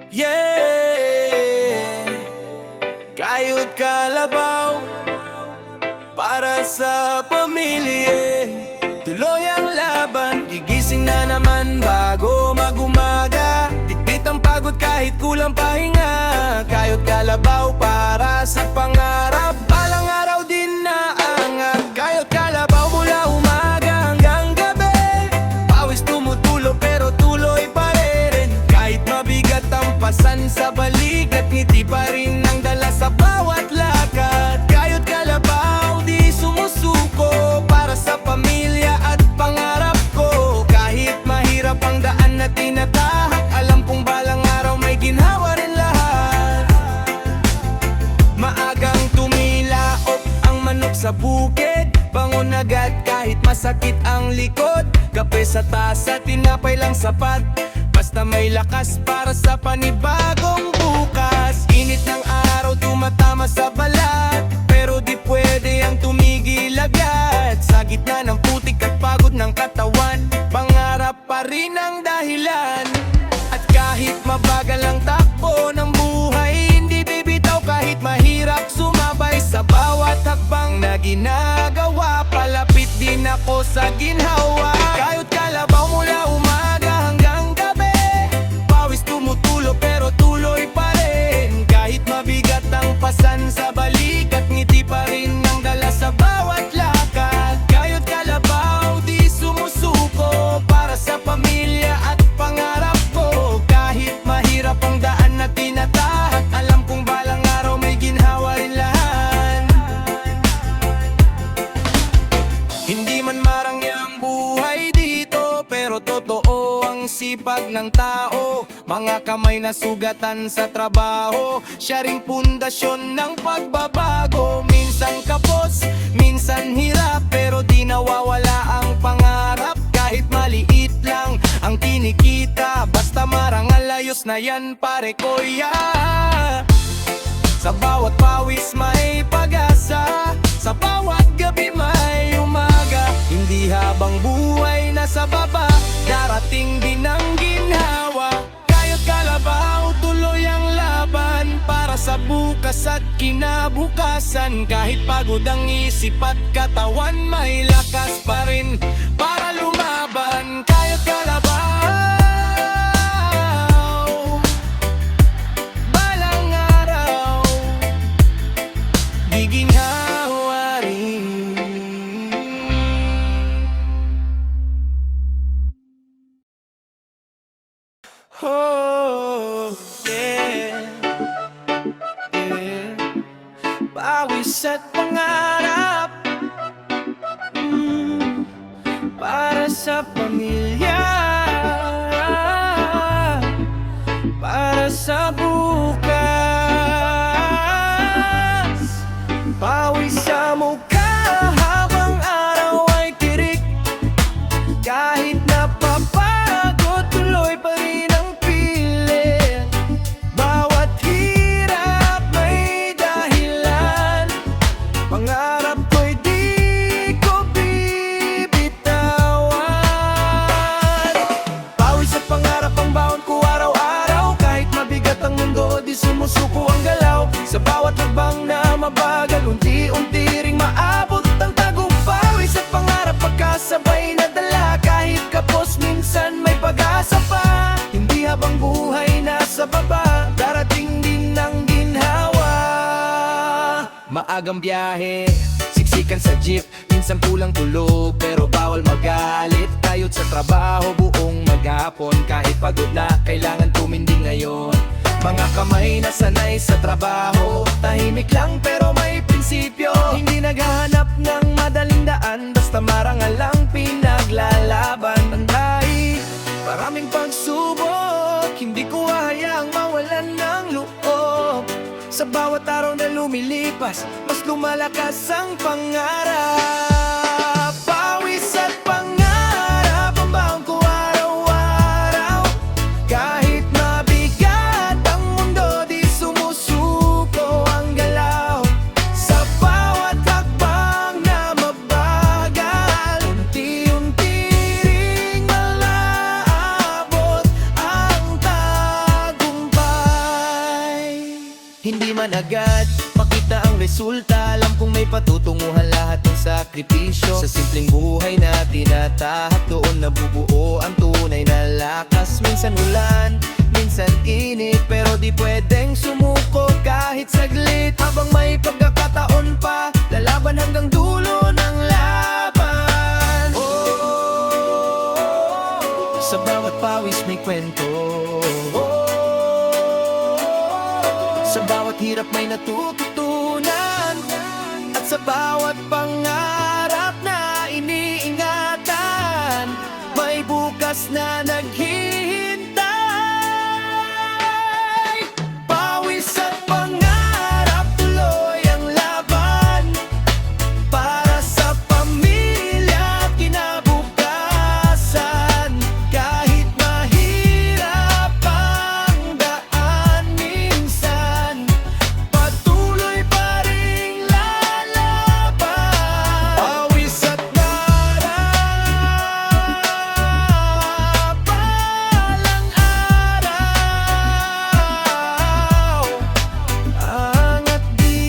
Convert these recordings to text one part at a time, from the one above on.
Yeah, Kayod Kalabaw para sa pamilya. Tuloy ang laban, gigising na naman bago mag-umaga. Ditbit ang pagod kahit kulang pahinga. Kayod Kalabaw para sa pangarap. Balang araw din na angat. Kayod Kalabaw mula umaga hanggang gabi. Pawis tumutulo pero tuloy pa rin. Kahit mabigat ang pasan sa balikat, ngiti pa rin ang dala sa bawat lakad. Kayod Kalabaw di sumusuko para sa pamilya at pangarap ko. Kahit mahirap ang daan na tinatahak, alam kong balang araw may ginhawa rin lahat. Maagang tumilaok ang manok sa bukid, bangon agad kahit masakit ang likod. Kape sa tasa, tinapay lang sapat, basta may lakas para sa panibagong bukas. Init ng araw tumatama sa balat, pero di pwede ang tumigil agad. Sa gitna ng putik at pagod ng katawan, pangarap pa rin ang dahilan. At kahit mabagal ang takbo ng buhay, hindi bibitaw kahit mahirap sumabay. Sa bawat hakbang na ginagawa, palapit din ako sa ginhawa. Kayod Kalabaw mula umaga hanggang gabi. Pawis tumutulo pero tuloy pa rin. Kahit mabigat ang pasan sa balikat, ngiti pa rin ang dala sa bawat lakad. Kayod Kalabaw di sumusuko para sa pamilya at pangarap ko. Kahit mahirap ang daan na tinatahak, alam kong balang araw may ginhawa rin lahat. Hindi man marangya ang buhay dito, pero totoo ang sipag ng tao. Mga kamay na sugatan sa trabaho, siya ring pundasyon ng pagbabago. Minsan kapos, minsan hirap, pero di nawawala ang pangarap. Kahit maliit lang ang kinikita, basta marangal ayos na yan pare kuya. Sa bawat pawis may pag-asa, sa bawat gabi may umaga. Hindi habang buhay nasa baba, darating din ang ginhawa. Kayod Kalabaw, tuloy ang laban para sa bukas at kinabukasan. Kahit pagod ang isip at katawan, may lakas pa rin para lumaban. Kayod Kalabaw, balang araw giginhawa rin. Oh, yeah, yeah. Pawis at pangarap, para sa pamilya, para sa bukas. Pawis sa mukha habang araw ay tirik. Kahit napapagod, tuloy pa rin ang pilit. Bawat hirap may dahilan, pangarap ko'y di ko bibitawan. Pawis at pangarap ang baon ko araw-araw. Kahit mabigat ang mundo, di sumusuko ang galaw. Sa bawat lagbang na mabagal, unti-unti ring maabot ang tagumpay. Pawis at pangarap pagkasabay na dala. Kahit kapos, minsan may pag-asa pa. Hindi habang buhay nasa baba, darating din ang ginhawa. Maagang biyahe, siksikan sa jeep, minsan kulang tulog, pero bawal magalit. Kayod sa trabaho buong maghapon, kahit pagod na kailangan tumindi ngayon. Mga kamay na sanay sa trabaho, tahimik lang pero may prinsipyo. Hindi naghahanap ng madaling daan, basta marangal lang pinaglalaban. Tandai, maraming pagsubok, hindi ko hayaang mawalan ng loob. Sa bawat araw na lumilipas, mas lumalakas ang pangarap. Pawis at pangarap ang baon ko araw-araw. Kahit mabigat ang mundo, di sumusuko ang galaw. Sa bawat hakbang na mabagal, unti-unti ring malaabot ang tagumpay. Hindi man agad makita ang resulta, alam kong may patutunguhan lahat ng sakripisyo. Sa simpleng buhay na tinatahak, doon nabubuo ang tunay na lakas. Minsan ulan, minsan init, pero di pwedeng sumuko kahit saglit. Habang may pagkakataon pa, lalaban hanggang dulo ng laban. Sa bawat pawis may kwento, sa bawat hirap may natututunan, at sa bawat pangarap na iniingatan, may bukas na naghihintay. Pawis at pangarap, tuloy ang laban para sa pamilya at kinabukasan. Kahit mahirap ang daan minsan, patuloy pa ring lalaban. Pawis at pangarap, balang araw, angat din.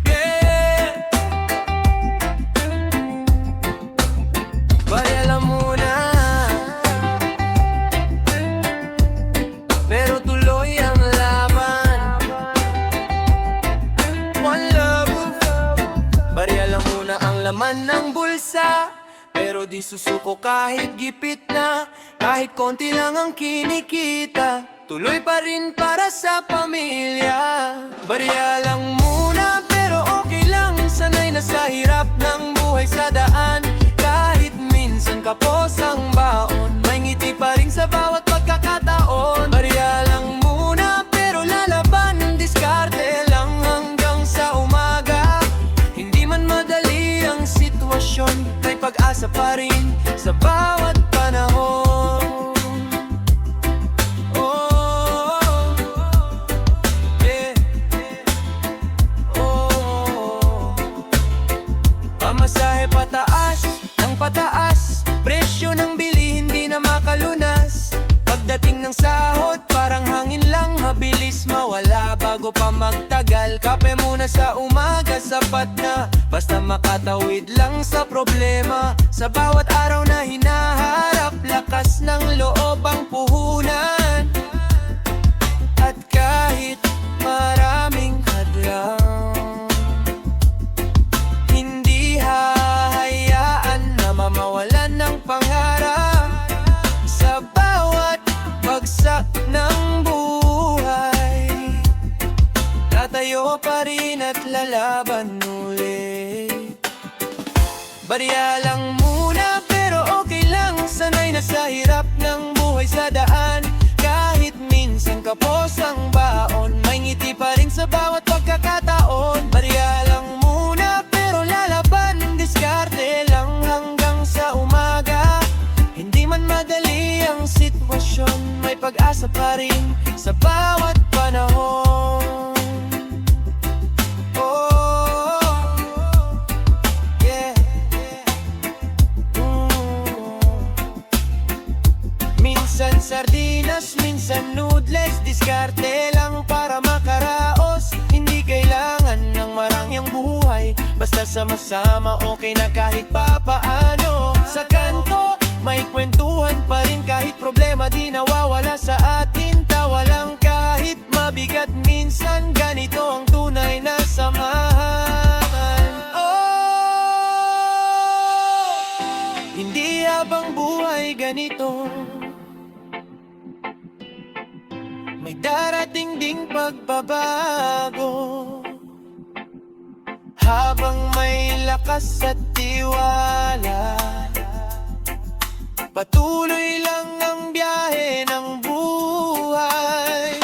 Yeah. Bari alam mo na, pero tuloy ang laban. One love. Bari alam mo na ang laman ng bulsa, pero di susuko kahit gipit na. Kahit konti lang ang kinikita, tuloy pa rin para sa pamilya. Bariya lang muna, pero okay lang. Sanay na sa hirap ng buhay sa daan. Kahit minsan kapos ang baon, may ngiti pa rin sa bawat pagkakataon. Bariya lang muna, pero lalaban. Diskarte lang hanggang sa umaga. Hindi man madali ang sitwasyon, may pag-asa pa rin sa bawat panahon. Pamasahe pataas ng pataas, presyo ng bili hindi na makalunas. Pagdating ng sahod, parang hangin lang, mabilis mawala bago pa magtagal. Kape muna sa umaga, sapat na, basta makatawid lang sa problema. Sa bawat araw na hinaharap, lakas ng loob ang puhunan. At kahit maraming hadlang, hindi hahayaan na mamawalan ng pangarap. Sa bawat bagsak ng buhay, tatayo pa rin at lalaban ulit. Bariya lang muna, pero okay lang. Sanay na sa hirap ng buhay sa daan. Kahit minsan kapos ang baon, may ngiti pa rin sa bawat pagkakataon. Bariya lang muna, pero lalaban. Diskarte lang hanggang sa umaga. Hindi man madali ang sitwasyon, may pag-asa pa rin sa bawat panahon. Yeah. Minsan sardinas, minsan noodles, diskarte lang para makaraos. Hindi kailangan ng marangyang buhay, basta sama-sama okay na kahit papaano. Sa kanto, may kwentuhan pa rin kahit problema di nawawala sa atin. Tawa lang kahit mabigat, minsan ganito ang tunay na samahan. Hindi habang buhay ganito, may darating ding pagbabago. Habang may lakas at tiwala, patuloy lang ang biyahe ng buhay.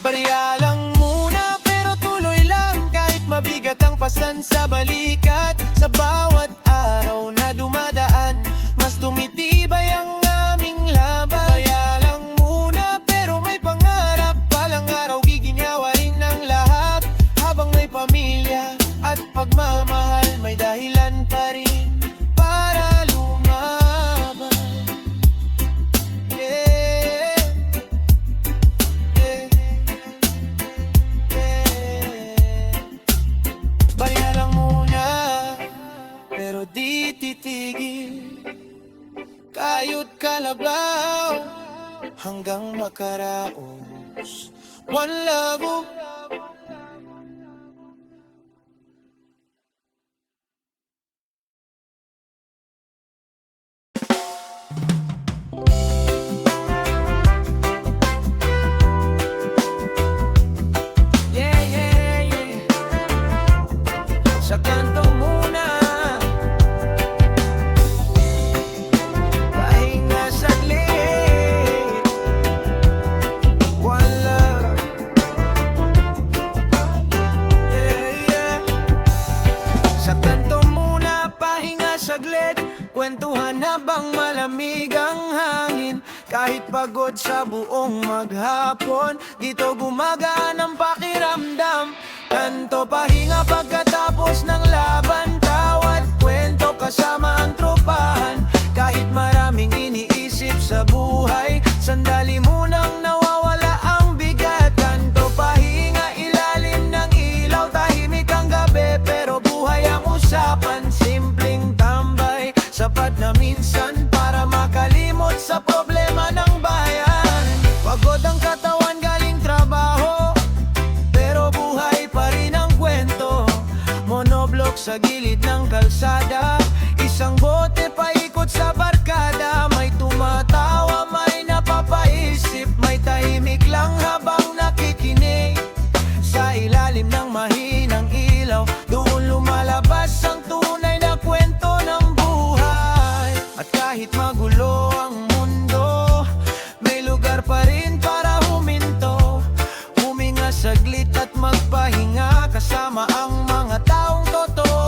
Bariya lang muna, pero tuloy lang. Kahit mabigat ang pasan sa balikat, sa bawat araw na dumadaan, mas tumitibay ang aming laban. Bariya lang muna, pero may pangarap. Balang araw giginhawa rin ng lahat. Habang may pamilya hanggang makaraos. One love. Yeah, yeah, yeah. Sa kanto muna, pahinga saglit. One love. Yeah, yeah. Sa kanto muna, pahinga saglit. Kwentuhan habang malamig ang hangin. Kahit pagod sa buong maghapon, dito gumagaan ang pakiramdam. Kanto pahinga pagkatapos ng laban. Tawad kwento kasama ang tropahan. Kahit maraming iniisip sa buhay, sandali munang nawawala ang bigat. Kanto pahinga, ilalim ng ilaw, tahimik ang gabi, pero buhay ang usapan. Simpleng tambay, sapat na minsan para makalimot sa problema ng bayan. Pagod ang katawan galing trabaho, pero buhay pa rin ang kwento. Monoblok sa gilid ng kalsada, isang bote paikot sa barkada. May tumatawa, may napapaisip, may tahimik lang habang nakikinig. Sa ilalim ng mahinang ilaw, doon lumalabas ang tunay na kwento ng buhay. At kahit magulo ang mundo, may lugar pa rin para huminto. Huminga saglit at magpahinga kasama ang mga taong totoo.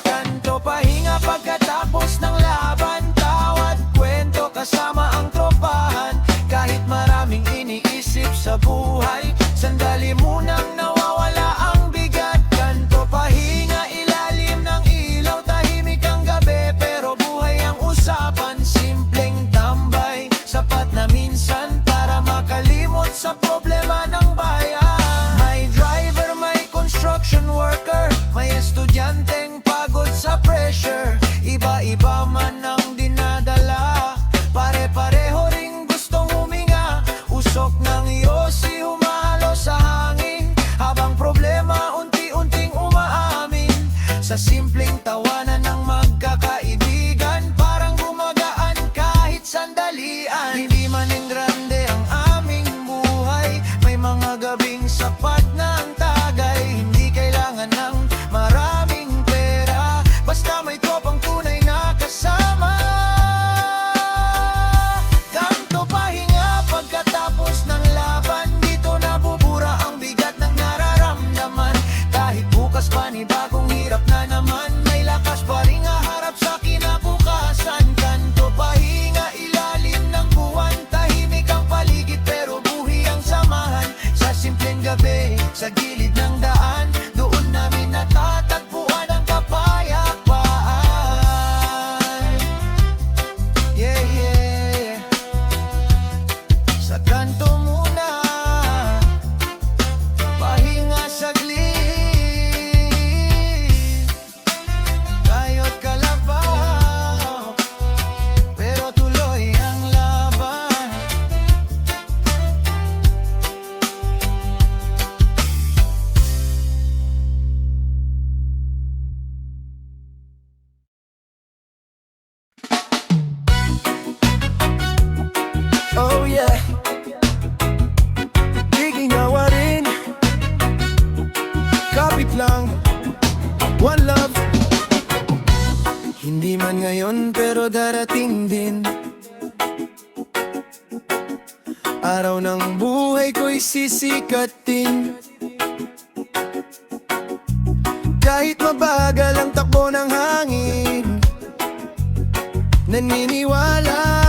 Kanto pahinga pagkatapos ng laban. Tawad kwento kasama ang tropahan. Kahit maraming iniisip sa buhay, sandali munang nawawala ang bigat. Kanto pahinga, ilalim ng ilaw, tahimik ang gabi, pero buhay ang usapan. Simpleng tambay, sapat na minsan para makalimot sa problema ng bayan. May driver, may construction worker, may estudyanteng pagod sa pressure. Iba-iba man ang dinadala, pare-pareho ring gustong huminga. Usok ng yosi humalo sa hangin, habang problema unti-unting umaamin. Sa simpleng tawanan ng magkakaibigan, parang gumagaan kahit sandalian. Hindi man grande ang aming buhay, may mga gabing sapat na ang tagay. Hindi kailangan ng maraming pera, basta may tropang tunay na kasama. Kanto pahinga pagkatapos ng laban, dito nabubura ang bigat ng nararamdaman. Kahit bukas panibagong hirap na naman, may lakas pa rin haharap sa kinabukasan. Kanto pahinga, ilalim ng buwan, tahimik ang paligid pero buhi ang samahan. Sa simpleng gabi, sa gilid ng daan, doon namin natatagpuan ang kapayapaan. Yeah, yeah. Sa kanto muna, pahinga saglit. Kayo't kalabaw, pero tuloy ang laban. Oh yeah, diging awa rin, kapit lang, one love. Hindi man ngayon pero darating din, araw ng buhay ko'y sisikatin. Kahit mabagal ang takbo ng hangin, naniniwala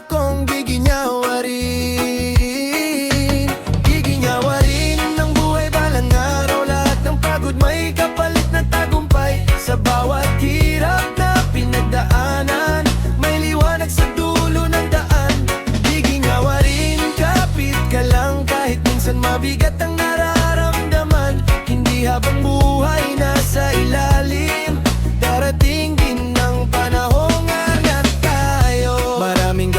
akong giginyawa rin. Giginyawa rin ng buhay balang araw, lahat ng pagod may kapalit na tagumpay. Sa bawat hirap na pinagdaanan, may liwanag sa dulo ng daan. Giginyawa rin, kapit ka lang kahit minsan mabigat ang nararamdaman. Hindi habang buhay nasa ilalim, darating din ng panahong angat tayo. Maraming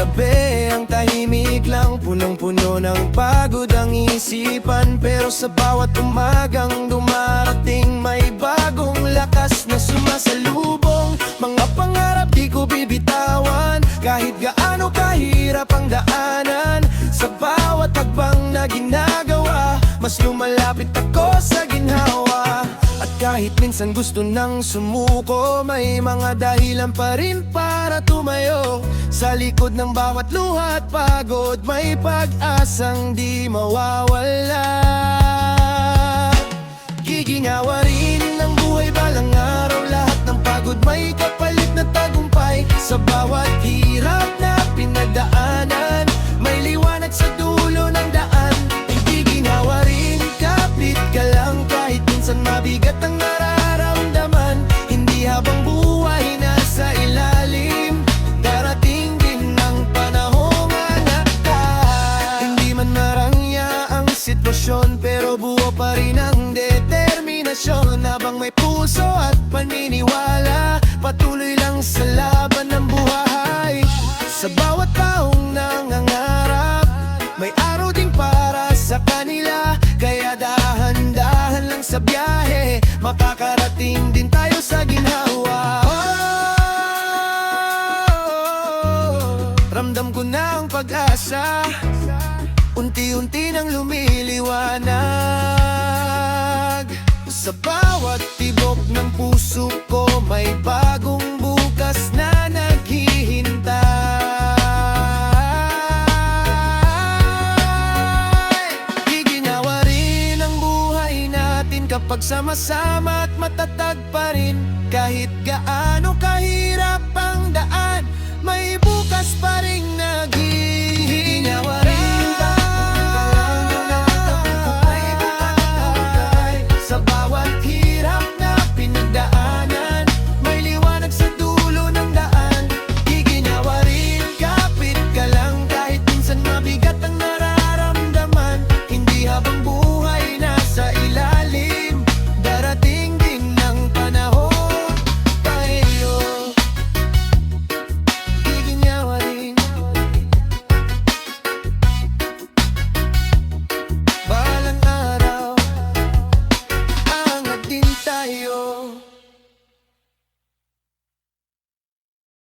ng pagod ang isipan, pero sa bawat umagang dumarating may bagong lakas na sumasalubong. Mga pangarap di ko bibitawan, kahit gaano kahirap ang daanan. Sa bawat hakbang na ginagawa, mas lumalapit ako sa ginhawa. At kahit minsan gusto nang sumuko, may mga dahilan pa rin para tumayo. Sa likod ng bawat luha at pagod, may pag-asang di mawawala. Giginhawa rin ng buhay balang araw, lahat ng pagod may kapalit na tagumpay. Sa bawat hirap na pinagdaanan, may liwanag sa dulo ng daan. Giginhawa rin, kapit ka lang kahit minsan mabigat ang nararamdaman. Hindi habang buhay nasa ilalim, darating din ang panahong anakan. Hindi man marangya ang sitwasyon, pero buo pa rin ang determinasyon. Habang may puso at paniniwala, patuloy lang sa laban ng buhay. Sa bawat taong nangangarap, may araw ding para sa kanila. Kaya dahan-dahan lang sa biyahe, makakarating din tayo sa ginhawa. Ramdam ko na ang pag-asa, unti-unti nang lumiliwanag. Sa bawat tibok ng puso ko, may bagong bukas na naghihintay. Giginhawa rin ang buhay natin kapag sama-sama at matatag pa rin. Kahit gaano kahirap